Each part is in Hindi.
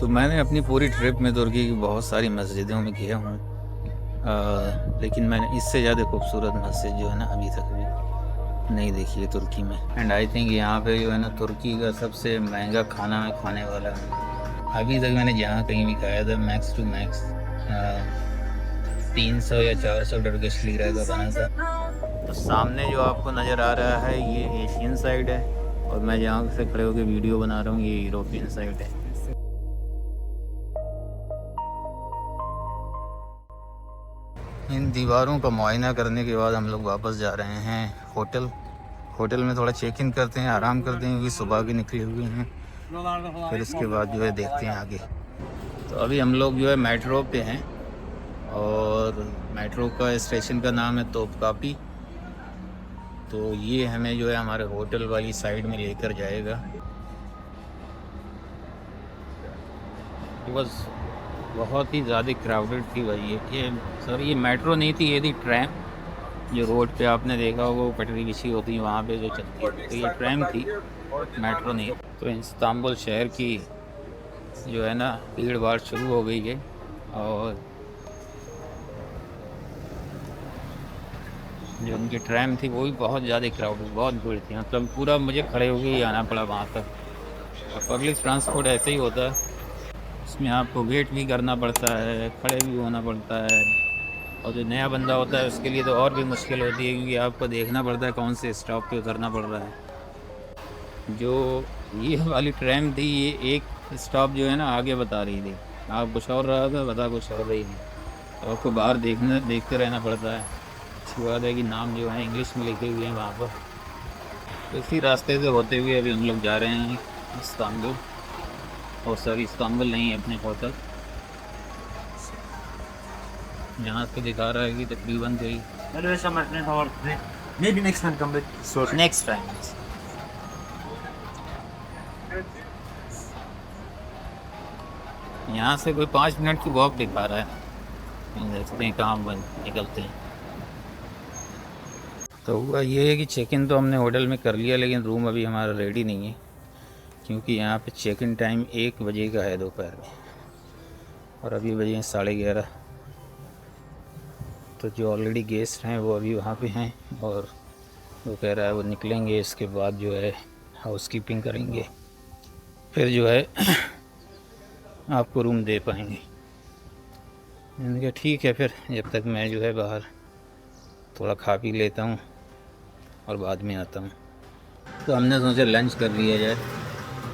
तो मैंने अपनी पूरी ट्रिप में तुर्की की बहुत सारी मस्जिदों में गया हूँ, लेकिन मैंने इससे ज़्यादा खूबसूरत मस्जिद जो है ना अभी तक भी नहीं देखी है तुर्की में। एंड आई थिंक यहाँ पे जो है ना तुर्की का सबसे महंगा खाना मैं खाने वाला हूँ। अभी तक मैंने जहाँ कहीं भी खाया था मैक्स टू मैक्स 300 या 400 टर्किश लीरा का बना था। तो सामने जो आपको नज़र आ रहा है ये एशियन साइड है, और मैं जहाँ से खड़े होकर वीडियो बना रहा हूँ ये यूरोपियन साइड है। इन दीवारों का मुआयना करने के बाद हम लोग वापस जा रहे हैं होटल। होटल में थोड़ा चेक इन करते हैं, आराम करते हैं क्योंकि सुबह के निकले हुए हैं। फिर इसके बाद जो है देखते हैं आगे। तो अभी हम लोग जो है मेट्रो पे हैं, और मेट्रो का स्टेशन का नाम है तोपकापी। तो ये हमें जो है हमारे होटल वाली साइड में लेकर जाएगा। बस बहुत ही ज़्यादा क्राउडेड थी भाई। ये सर ये मेट्रो नहीं थी, ये थी ट्रैम। जो रोड पे आपने देखा होगा वो पटरी बिछी होती है वहाँ पे जो चलती है, तो ये ट्रैम थी, मेट्रो नहीं। तो इस्तांबुल शहर की जो है ना भीड़ भाड़ शुरू हो गई है, और जो उनकी ट्रैम थी वो भी बहुत ज़्यादा क्राउडेड, बहुत भीड़ थी। मतलब पूरा मुझे खड़े होके ही आना पड़ा वहाँ तक। और पब्लिक ट्रांसपोर्ट ऐसे ही होता है, इसमें आपको वेट भी करना पड़ता है, खड़े भी होना पड़ता है। और जो नया बंदा होता है उसके लिए तो और भी मुश्किल होती है, क्योंकि आपको देखना पड़ता है कौन से स्टॉप पे उतरना पड़ रहा है। जो ये वाली ट्रेन थी ये एक स्टॉप जो है ना आगे बता रही थी, आप कुछ और रहा था, बता कुछ और रही थी। तो आपको बाहर देखते रहना पड़ता है। अच्छी बात है कि नाम जो है इंग्लिश में लिखे हुए हैं वहाँ पर। तो इसी रास्ते से होते हुए अभी हम लोग जा रहे हैं इस्तांबुल। और सर इस्तांबुल नहीं है अपने होटल, यहाँ पे दिखा रहा है कि तकरीबन कोई Maybe next time come back. Sorry. Next time. यहाँ से कोई 5 मिनट की वॉक दिखा रहा है, देखते हैं कहाँ बन निकलते हैं। तो हुआ ये है कि चेक इन तो हमने होटल में कर लिया, लेकिन रूम अभी हमारा रेडी नहीं है, क्योंकि यहाँ पे चेक इन टाइम 1 बजे का है दोपहर में, और अभी बजे हैं 11:30। तो जो ऑलरेडी गेस्ट हैं वो अभी वहाँ पे हैं, और वो कह रहा है वो निकलेंगे, इसके बाद जो है हाउस कीपिंग करेंगे, फिर जो है आपको रूम दे पाएंगे। मैंने कहा ठीक है, फिर जब तक मैं जो है बाहर थोड़ा खा पी लेता हूँ और बाद में आता हूँ। तो हमने सोचा लंच कर लिया जाए,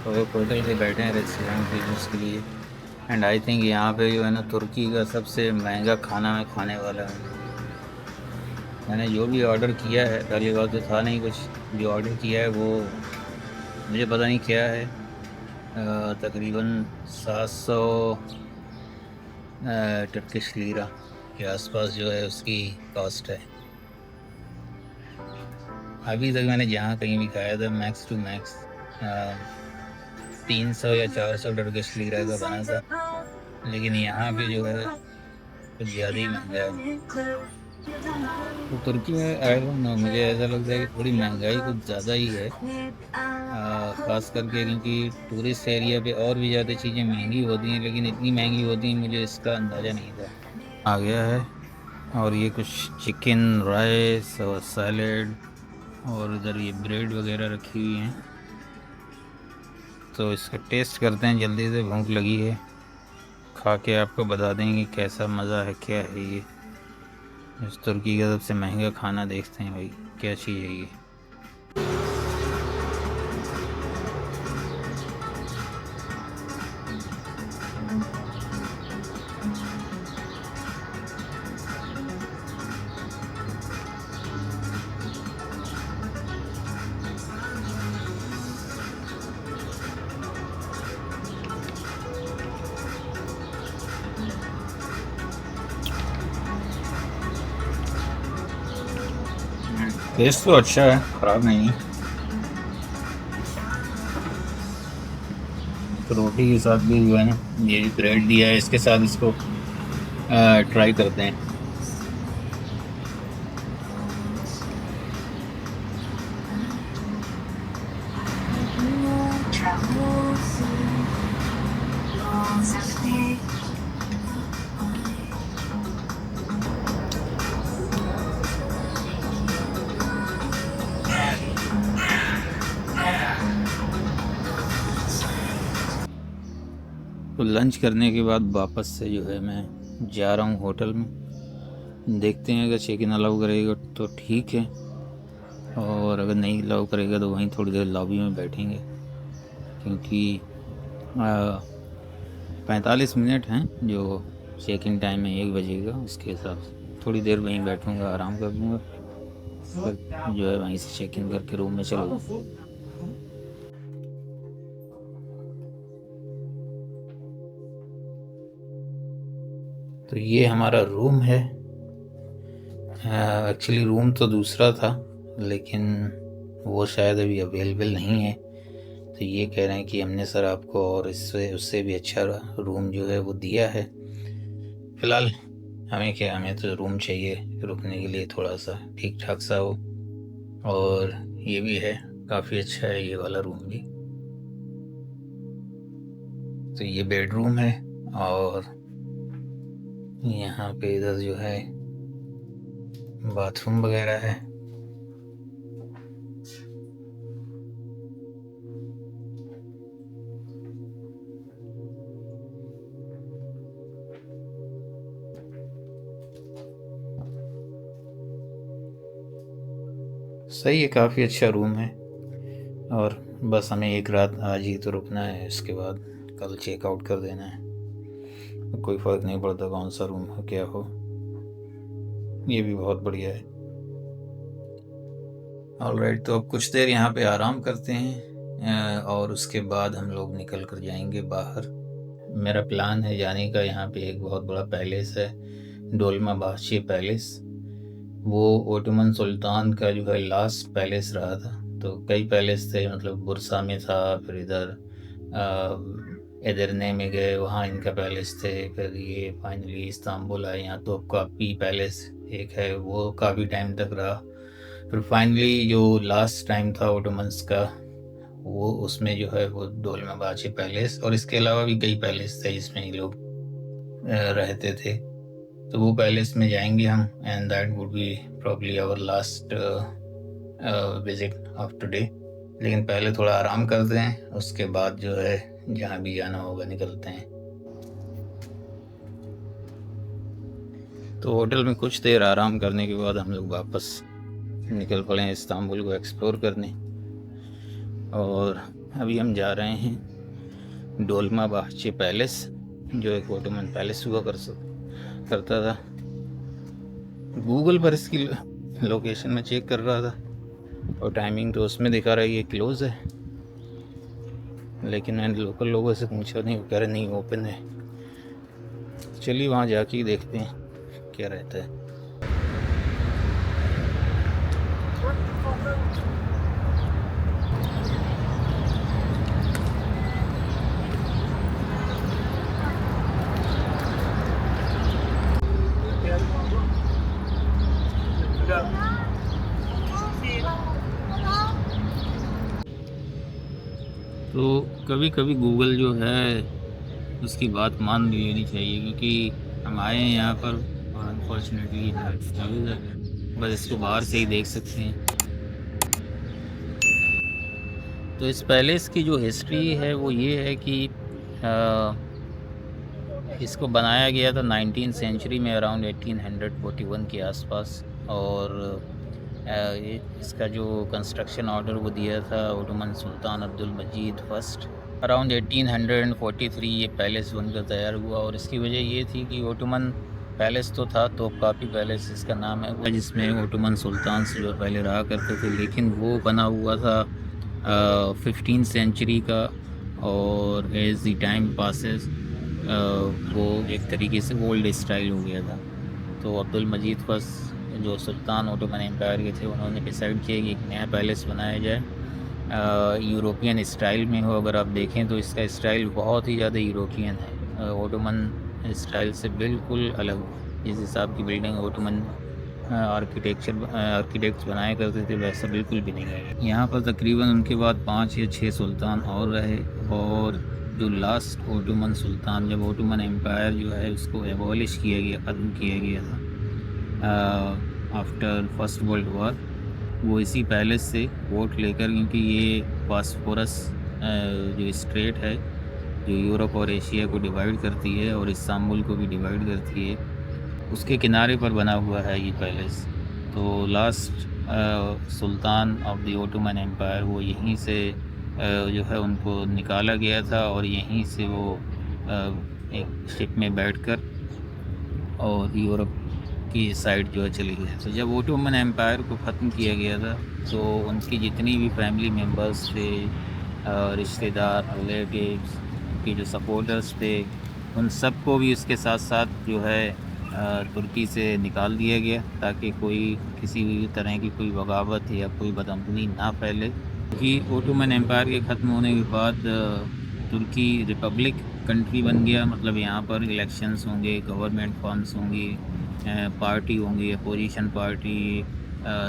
तो एक होटल से बैठे हैं रेस्टोरेंट पे उसके लिए। एंड आई थिंक यहाँ पे जो है ना तुर्की का सबसे महंगा खाना मैं खाने वाला हूँ। मैंने जो भी ऑर्डर किया है, पहली बार तो था नहीं कुछ, जो ऑर्डर किया है वो मुझे पता नहीं क्या है, तकरीबन 700 टर्किश लीरा के आसपास जो है उसकी कॉस्ट है। अभी तक मैंने जहाँ कहीं भी खाया था मैक्स टू मैक्स 300 या 400 टर्किश लीरा का बना था, लेकिन यहाँ पे जो है कुछ ज़्यादा ही महंगा है। तो तुर्की में आई डोंट नो, मुझे ऐसा लगता है कि थोड़ी महंगाई कुछ ज़्यादा ही है, ख़ास करके क्योंकि टूरिस्ट एरिया पे और भी ज़्यादा चीज़ें महंगी होती हैं, लेकिन इतनी महंगी होती हैं मुझे इसका अंदाज़ा नहीं था। आ गया है, और ये कुछ चिकन राइस और सैलेड, और इधर ये ब्रेड वगैरह रखी हुई हैं। तो इसका टेस्ट करते हैं, जल्दी से भूख लगी है, खा के आपको बता देंगे कैसा मज़ा है, क्या है ये। इस तुर्की का सबसे महंगा खाना देखते हैं भाई, क्या चीज़ है ये। टेस्ट तो अच्छा है, ख़राब नहीं है। तो रोटी के साथ भी जो है ना ये ब्रेड दिया है, इसके साथ इसको ट्राई करते हैं। तो लंच करने के बाद वापस से जो है मैं जा रहा हूँ होटल में। देखते हैं अगर चेक इन अलाउ करेगा तो ठीक है, और अगर नहीं अलाउ करेगा तो वहीं थोड़ी देर लॉबी में बैठेंगे, क्योंकि 45 मिनट हैं जो चेक इन टाइम है 1 बजे का। उसके हिसाब से थोड़ी देर वहीं बैठूँगा, आराम कर लूँगा, फिर जो है वहीं से चेक इन करके रूम में चलो। तो ये हमारा रूम है। एक्चुअली रूम तो दूसरा था, लेकिन वो शायद अभी अवेलेबल नहीं है। तो ये कह रहे हैं कि हमने सर आपको और इससे उससे भी अच्छा रूम जो है वो दिया है। फ़िलहाल हमें क्या, हमें तो रूम चाहिए रुकने के लिए, थोड़ा सा ठीक ठाक सा हो। और ये भी है, काफ़ी अच्छा है ये वाला रूम भी। तो ये बेडरूम है, और यहाँ पे इधर जो है बाथरूम वगैरह है। सही है, काफ़ी अच्छा रूम है। और बस हमें एक रात आज ही तो रुकना है, इसके बाद कल चेकआउट कर देना है। कोई फ़र्क नहीं पड़ता कौन सा रूम हो क्या हो, ये भी बहुत बढ़िया है। ऑलराइट, तो अब कुछ देर यहाँ पे आराम करते हैं, और उसके बाद हम लोग निकल कर जाएंगे बाहर। मेरा प्लान है जाने का। यहाँ पे एक बहुत बड़ा पैलेस है, डोलमाबाशी पैलेस। वो ओटोमन सुल्तान का जो है लास्ट पैलेस रहा था। तो कई पैलेस थे, मतलब बुरसा में था, फिर इधर एदिरने में गए, वहाँ इनका पैलेस थे, फिर ये फाइनली इस्तांबुल आए। यहाँ तो काफ़ी पैलेस एक है, वो काफ़ी टाइम तक रहा। फिर फाइनली जो लास्ट टाइम था ओटोमन्स का, वो उसमें जो है वो डोलमाबाशी पैलेस, और इसके अलावा भी कई पैलेस थे जिसमें ये लोग रहते थे। तो वो पैलेस में जाएंगे हम, and that would be probably our last visit of today. लेकिन पहले थोड़ा आराम करते हैं, उसके बाद जो है जहाँ भी जाना होगा निकलते हैं। तो होटल में कुछ देर आराम करने के बाद हम लोग वापस निकल पड़े हैं इस्तांबुल को एक्सप्लोर करने। और अभी हम जा रहे हैं डोलमाबाशी पैलेस, जो एक ओटोमन पैलेस हुआ करता था। गूगल पर इसकी लोकेशन में चेक कर रहा था, और टाइमिंग तो उसमें दिखा रहा है ये क्लोज़ है। लेकिन मैंने लोकल लोगों से पूछा, नहीं, वो कह रहे नहीं ओपन है। चलिए वहाँ जाके ही देखते हैं क्या रहता है। तो कभी कभी गूगल जो है उसकी बात मान भी लेनी चाहिए, क्योंकि हम आए हैं यहाँ पर और अनफॉर्चुनेटली बस इसको बाहर से ही देख सकते हैं। तो इस पैलेस की जो हिस्ट्री है वो ये है कि इसको बनाया गया था 19th सेंचुरी में, अराउंड 1841 के आसपास। और इसका जो कंस्ट्रक्शन ऑर्डर वो दिया था ओटोमन सुल्तान अब्दुल मजीद फर्स्ट। अराउंड 1843 ये पैलेस बनकर तैयार हुआ, और इसकी वजह ये थी कि ओटोमन पैलेस तो था, तोपकापी पैलेस इसका नाम है, जिसमें ओटोमन सुल्तान से जो पहले रहा करते थे, लेकिन वो बना हुआ था 15th सेंचुरी का। और एज द टाइम पासेस वो एक तरीके से ओल्ड स्टाइल हो गया था। तो अब्दुल मजीद फर्स्ट जो सुल्तान ओटोमन एम्पायर के थे, उन्होंने डिसाइड किया कि एक नया पैलेस बनाया जाए, यूरोपियन स्टाइल में हो। अगर आप देखें तो इसका स्टाइल बहुत ही ज़्यादा यूरोपियन है, ओटोमन स्टाइल से बिल्कुल अलग। जिस हिसाब की बिल्डिंग ओटोमन आर्किटेक्ट्स बनाया करते थे वैसा बिल्कुल भी नहीं है। यहाँ पर तकरीबन उनके बाद 5 या 6 सुल्तान और रहे, और जो लास्ट ओटोमन सुल्तान, जब ओटोमन एम्पायर जो है उसको एबॉलिश किया गया, ख़त्म किया गया था आफ्टर फर्स्ट वर्ल्ड वॉर, वो इसी पैलेस से वोट लेकर, क्योंकि ये बॉस्फोरस जो स्ट्रेट है जो यूरोप और एशिया को डिवाइड करती है और इस्तांबुल को भी डिवाइड करती है, उसके किनारे पर बना हुआ है ये पैलेस। तो last sultan of the Ottoman Empire, वो यहीं से जो है उनको निकाला गया था और यहीं से वो एक शिप में बैठकर और यूरोप की साइड जो है चली गई। तो जब ओटोमन एम्पायर को ख़त्म किया गया था तो उनकी जितनी भी फैमिली मेम्बर्स थे, रिश्तेदार, रिलेटिव्स, उनके जो सपोर्टर्स थे, उन सबको भी उसके साथ साथ जो है तुर्की से निकाल दिया गया, ताकि कोई किसी भी तरह की कोई बगावत या कोई बदअमनी ना फैले। क्योंकि ओटोमन एम्पायर के ख़त्म होने के बाद तुर्की रिपब्लिक कंट्री बन गया, मतलब यहाँ पर इलेक्शंस होंगे, गवर्नमेंट फॉर्म्स होंगी, पार्टी होंगी, अपोजिशन पार्टी,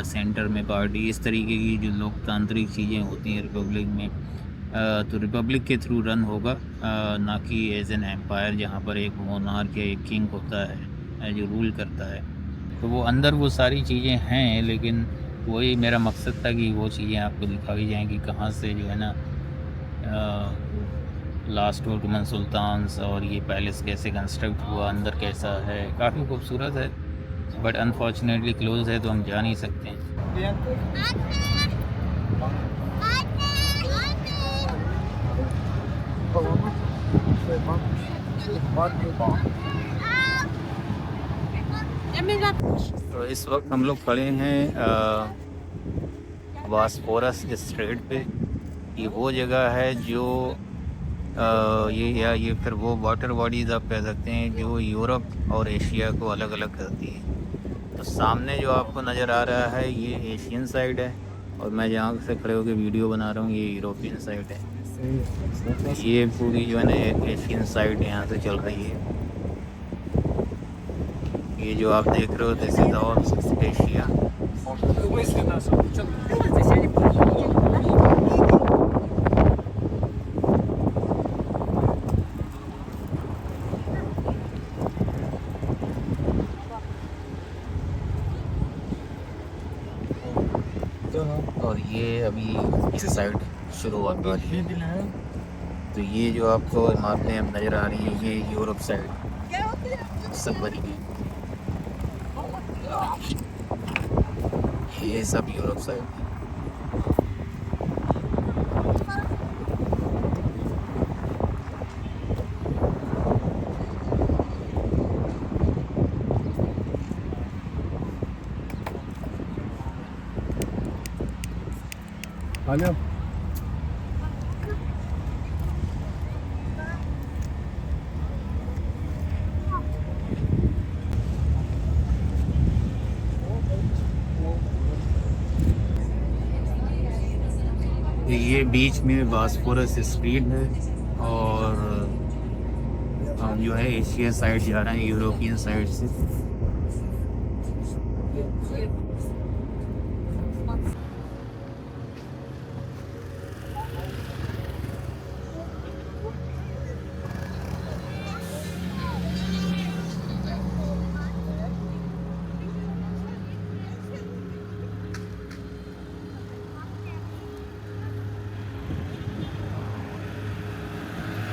सेंटर में पार्टी, इस तरीके की जो लोकतांत्रिक चीज़ें होती हैं रिपब्लिक में, तो रिपब्लिक के थ्रू रन होगा, ना कि एज एन एम्पायर जहाँ पर एक मोनार्क या एक किंग होता है जो रूल करता है। तो वो अंदर वो सारी चीज़ें हैं, लेकिन वही मेरा मकसद था कि वो चीज़ें आपको दिखाई जाएँ कि कहाँ से जो है ना लास्ट ओटोमन सुल्तान्स और ये पैलेस कैसे कंस्ट्रक्ट हुआ, अंदर कैसा है। काफ़ी खूबसूरत है, बट अनफॉर्चुनेटली क्लोज है तो हम जा नहीं सकते हैं। तो इस वक्त हम लोग खड़े हैं बॉस्फोरस स्ट्रेट पे। ये वो जगह है जो ये फिर वो वाटर बॉडीज़ आप कह सकते हैं जो यूरोप और एशिया को अलग अलग करती है। तो सामने जो आपको नज़र आ रहा है ये एशियन साइड है, और मैं जहाँ से खड़े होकर वीडियो बना रहा हूँ ये यूरोपियन साइड है। ये पूरी जो है ना एशियन साइड यहाँ से चल रही है। ये जो आप देख रहे हो दिस इज ऑल एशिया। और ये अभी इस साइड शुरू हुआ है। तो ये जो आपको इमारतें अब नज़र आ रही हैं ये यूरोप साइड सब बनी हुई, ये सब यूरोप साइड। हेलो ये बीच में बॉस्फोरस स्ट्रीट है और हम जो है एशिया साइड जा रहे हैं यूरोपियन साइड से।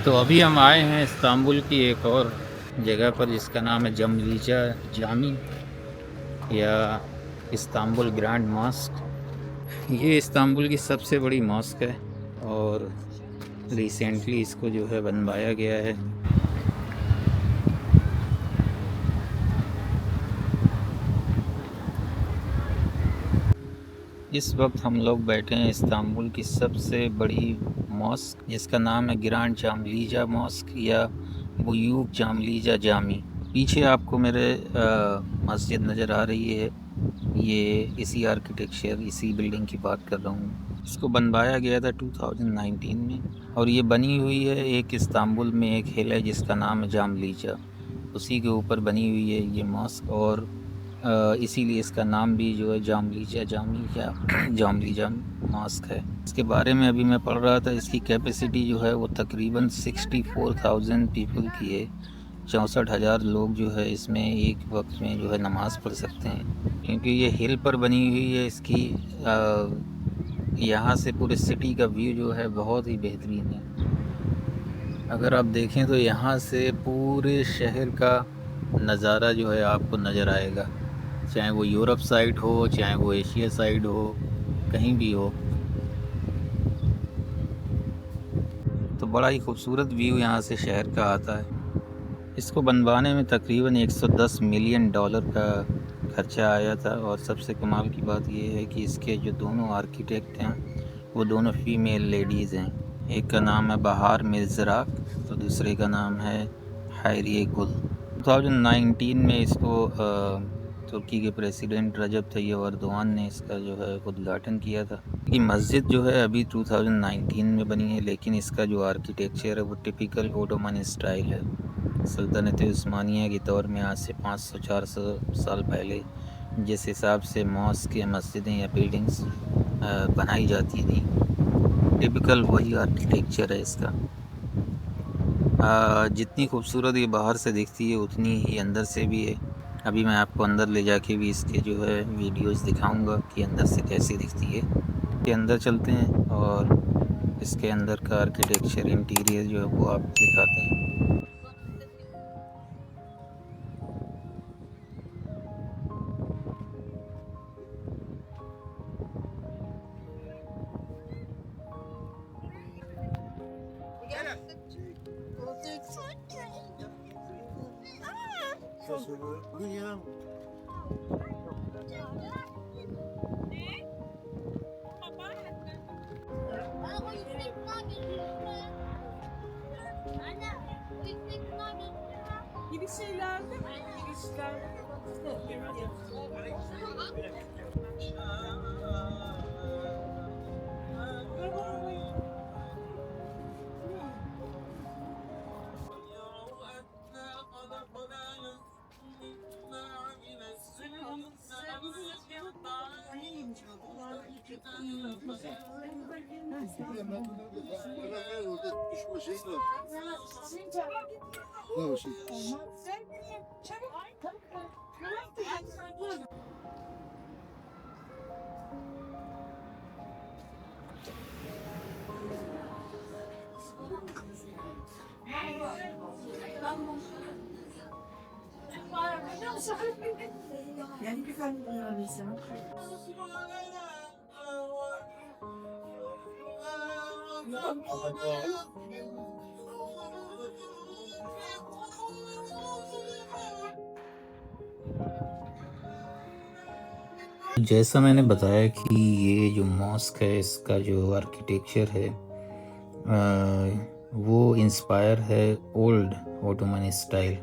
तो अभी हम आए हैं इस्तांबुल की एक और जगह पर जिसका नाम है जमलीचा जामी या इस्तांबुल ग्रैंड मॉस्क। ये इस्तांबुल की सबसे बड़ी मॉस्क है और रिसेंटली इसको जो है बनवाया गया है। इस वक्त हम लोग बैठे हैं इस्तांबुल की सबसे बड़ी मॉस्क जिसका नाम है ग्रैंड जामलीजा मॉस्क या बुयूक जामलीजा जामी। पीछे आपको मेरे मस्जिद नज़र आ रही है, ये इसी आर्किटेक्चर इसी बिल्डिंग की बात कर रहा हूँ। इसको बनवाया गया था 2019 में और ये बनी हुई है एक इस्तांबुल में एक हिल है जिसका नाम है जामलीजा, उसी के ऊपर बनी हुई है ये मॉस्क। और इसीलिए इसका नाम भी जो है जामलीजा मॉस्क है। इसके बारे में अभी मैं पढ़ रहा था, इसकी कैपेसिटी जो है वो तकरीबन 64,000 पीपल की है। 64,000 लोग जो है इसमें एक वक्त में जो है नमाज़ पढ़ सकते हैं, क्योंकि ये हिल पर बनी हुई है। इसकी यहाँ से पूरे सिटी का व्यू जो है बहुत ही बेहतरीन है। अगर आप देखें तो यहाँ से पूरे शहर का नज़ारा जो है आपको नज़र आएगा, चाहे वो यूरोप साइड हो, चाहे वो एशिया साइड हो, कहीं भी हो। तो बड़ा ही खूबसूरत व्यू यहाँ से शहर का आता है। इसको बनवाने में तकरीबन 110 मिलियन डॉलर का खर्चा आया था। और सबसे कमाल की बात ये है कि इसके जो दोनों आर्किटेक्ट हैं वो दोनों फीमेल लेडीज़ हैं। एक का नाम है बहार मिर्ज़राक, तो दूसरे का नाम है हैरिये गुल। 2019 में इसको तुर्की के प्रेसिडेंट रजब तैयब अर्दोआन ने इसका जो है उद्घाटन किया था। ये मस्जिद जो है अभी 2019 में बनी है, लेकिन इसका जो आर्किटेक्चर है वो टिपिकल ओटोमन स्टाइल है। सल्तनत उस्मानिया के दौर में आज से 500-400 साल पहले जिस हिसाब से मॉस्क या मस्जिदें या बिल्डिंग्स बनाई जाती थी, टिपिकल वही आर्किटेक्चर है इसका। जितनी खूबसूरत ये बाहर से दिखती है उतनी ही अंदर से भी है। अभी मैं आपको अंदर ले जाके भी इसके जो है वीडियोस दिखाऊंगा कि अंदर से कैसी दिखती है। के अंदर चलते हैं और इसके अंदर का आर्किटेक्चर इंटीरियर जो है वो आपको दिखाते हैं। Girişlerde mi? Girişlerde. Yani güzel bir जैसा मैंने बताया कि ये जो मॉस्क है इसका जो आर्किटेक्चर है वो इंस्पायर है ओल्ड ओटोमन स्टाइल,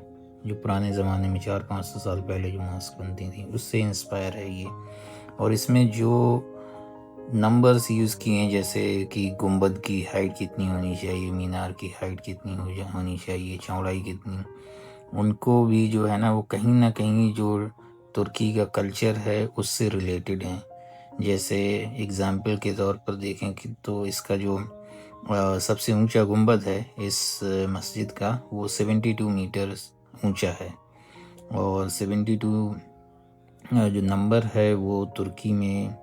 जो पुराने ज़माने में 400-500 साल पहले जो मॉस्क बनती थी उससे इंस्पायर है ये। और इसमें जो नंबर्स यूज़ किए हैं, जैसे कि गुंबद की हाइट कितनी होनी चाहिए, मीनार की हाइट कितनी होनी चाहिए, चौड़ाई कितनी, उनको भी जो है ना वो कहीं ना कहीं जो तुर्की का कल्चर है उससे रिलेटेड हैं। जैसे एग्ज़ाम्पल के तौर पर देखें कि तो इसका जो सबसे ऊंचा गुंबद है इस मस्जिद का वो 72 मीटर ऊंचा है। और 72 जो नंबर है वो तुर्की में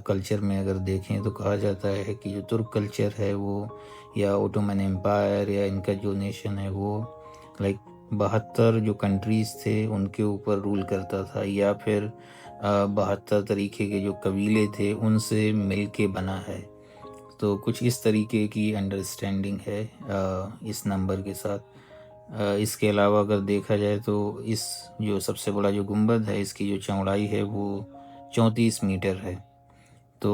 कल्चर में अगर देखें तो कहा जाता है कि जो तुर्क कल्चर है वो या ओटोमन एम्पायर या इनका जो नेशन है वो लाइक 72 जो कंट्रीज़ थे उनके ऊपर रूल करता था, या फिर 72 तरीके के जो कबीले थे उनसे मिल के बना है। तो कुछ इस तरीके की अंडरस्टैंडिंग है इस नंबर के साथ। इसके अलावा अगर देखा जाए तो इस जो सबसे बड़ा जो गुंबद है इसकी जो चौड़ाई है वो 34 मीटर है। तो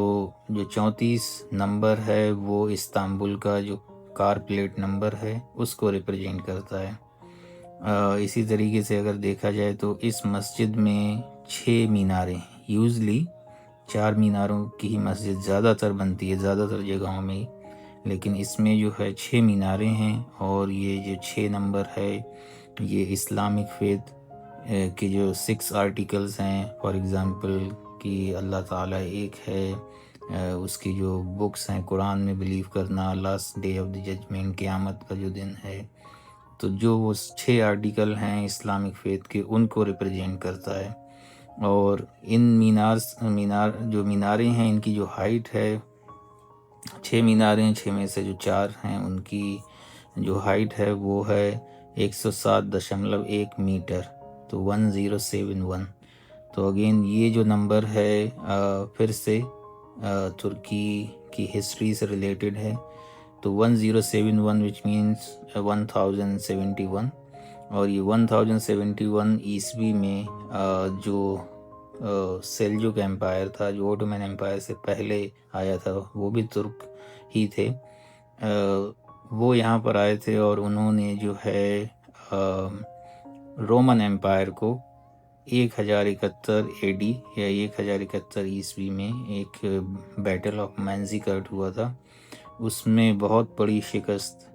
जो 34 नंबर है वो इस्तांबुल का जो कार प्लेट नंबर है उसको रिप्रेजेंट करता है। इसी तरीके से अगर देखा जाए तो इस मस्जिद में 6 मीनारें, यूजली 4 मीनारों की ही मस्जिद ज़्यादातर बनती है ज़्यादातर जगहों में, लेकिन इसमें जो है 6 मीनारें हैं। और ये जो 6 नंबर है ये इस्लामिक फेथ कि जो 6 आर्टिकल्स हैं, फॉर एग्ज़ाम्पल कि अल्लाह ताला एक है, उसकी जो बुक्स हैं, कुरान में बिलीव करना, last day of the judgement, क़यामत का जो दिन है, तो जो वो 6 आर्टिकल हैं इस्लामिक फ़ेथ के, उनको रिप्रेजेंट करता है। और इन मीनारें हैं, इनकी जो हाइट है, 6 मीनारें हैं, 6 में से जो 4 हैं उनकी जो हाइट है वो है 107.1 मीटर, तो 1071। तो अगेन ये जो नंबर है फिर से तुर्की की हिस्ट्री से रिलेटेड है। तो 1071 विच मीन्स 1071, और ये 1071 ईस्वी में जो सेल्जुक एम्पायर था, जो ओटोमन एम्पायर से पहले आया था, वो भी तुर्क ही थे। वो यहाँ पर आए थे और उन्होंने जो है रोमन एम्पायर को 1071 एडी या 1071 ईस्वी में एक बैटल ऑफ मैंजिकर्ट हुआ था। उसमें बहुत बड़ी शिकस्त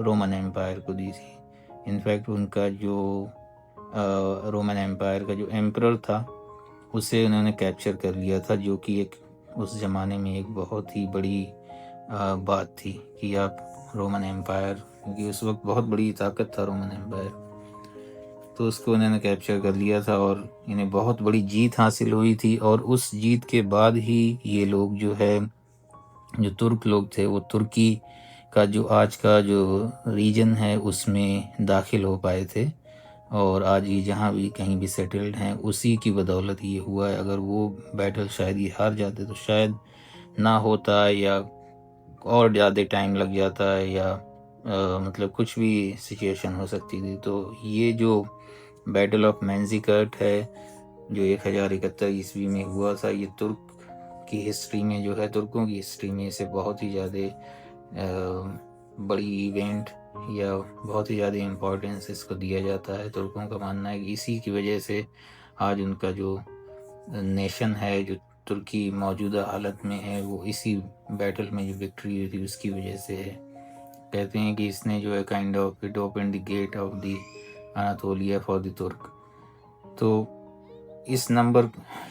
रोमन एम्पायर को दी थी। इनफैक्ट उनका जो रोमन एम्पायर का जो एम्परर था उसे उन्होंने कैप्चर कर लिया था, जो कि एक उस ज़माने में एक बहुत ही बड़ी बात थी कि आप रोमन एम्पायर, क्योंकि उस वक्त बहुत बड़ी ताकत था रोमन एम्पायर, तो उसको उन्होंने कैप्चर कर लिया था और इन्हें बहुत बड़ी जीत हासिल हुई थी। और उस जीत के बाद ही ये लोग जो है, जो तुर्क लोग थे, वो तुर्की का जो आज का जो रीजन है उसमें दाखिल हो पाए थे, और आज ये जहाँ भी कहीं भी सेटल्ड हैं उसी की बदौलत ये हुआ है। अगर वो बैटल शायद ये हार जाते तो शायद ना होता, या और ज़्यादा टाइम लग जाता है, या मतलब कुछ भी सिचुएशन हो सकती थी। तो ये जो बैटल ऑफ मैंजिकर्ट है जो 1071 ईस्वी में हुआ था, ये तुर्क की हिस्ट्री में जो है, तुर्कों की हिस्ट्री में इसे बहुत ही ज़्यादा बड़ी इवेंट या बहुत ही ज़्यादा इम्पोर्टेंस इसको दिया जाता है। तुर्कों का मानना है कि इसी की वजह से आज उनका जो नेशन है, जो तुर्की मौजूदा हालत में है, वो इसी बैटल में जो विक्ट्री हुई थी उसकी वजह से है। कहते हैं कि इसने जो है kind of it open the gate of the Anatolia for the Turk. तो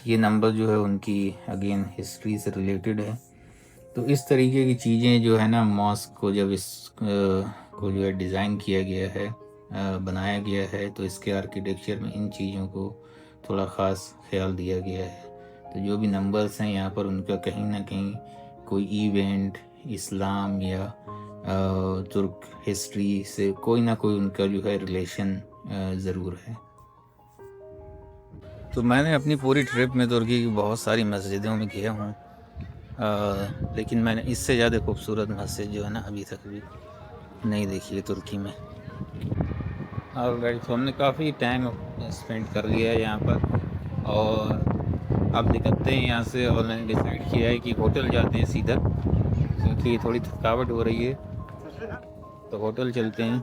ये नंबर जो है उनकी अगेन हिस्ट्री से रिलेटेड है। तो इस तरीके की चीज़ें जो है ना, मॉस्क को जब को जो है डिज़ाइन किया गया है, बनाया गया है, तो इसके आर्किटेक्चर में इन चीज़ों को थोड़ा ख़ास ख्याल दिया गया है। तो जो भी नंबर्स हैं यहाँ पर, उनका कहीं ना कहीं कोई इवेंट, इस्लाम या तुर्क हिस्ट्री से कोई ना कोई उनका जो है रिलेशन ज़रूर है। तो मैंने अपनी पूरी ट्रिप में तुर्की की बहुत सारी मस्जिदों में गया हूँ, लेकिन मैंने इससे ज़्यादा खूबसूरत मस्जिद जो है ना अभी तक भी नहीं देखी है तुर्की में। और गाइस, तो हमने काफ़ी टाइम स्पेंड कर लिया है यहाँ पर, और अब निकलते हैं यहाँ से। और मैंने डिसाइड किया है कि होटल जाते हैं सीधा, क्योंकि थोड़ी थकावट हो रही है, तो होटल चलते हैं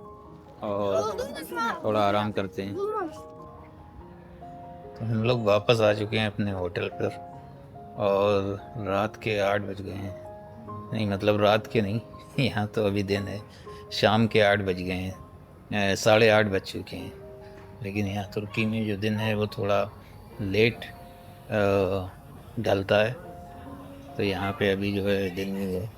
और थोड़ा आराम करते हैं। तो हम लोग वापस आ चुके हैं अपने होटल पर, और रात के 8 बज गए हैं। नहीं, मतलब रात के नहीं, यहाँ तो अभी दिन है, शाम के 8 बज गए हैं, 8:30 बज चुके हैं। लेकिन यहाँ तुर्की में जो दिन है वो थोड़ा लेट ढलता है, तो यहाँ पे अभी जो है दिन में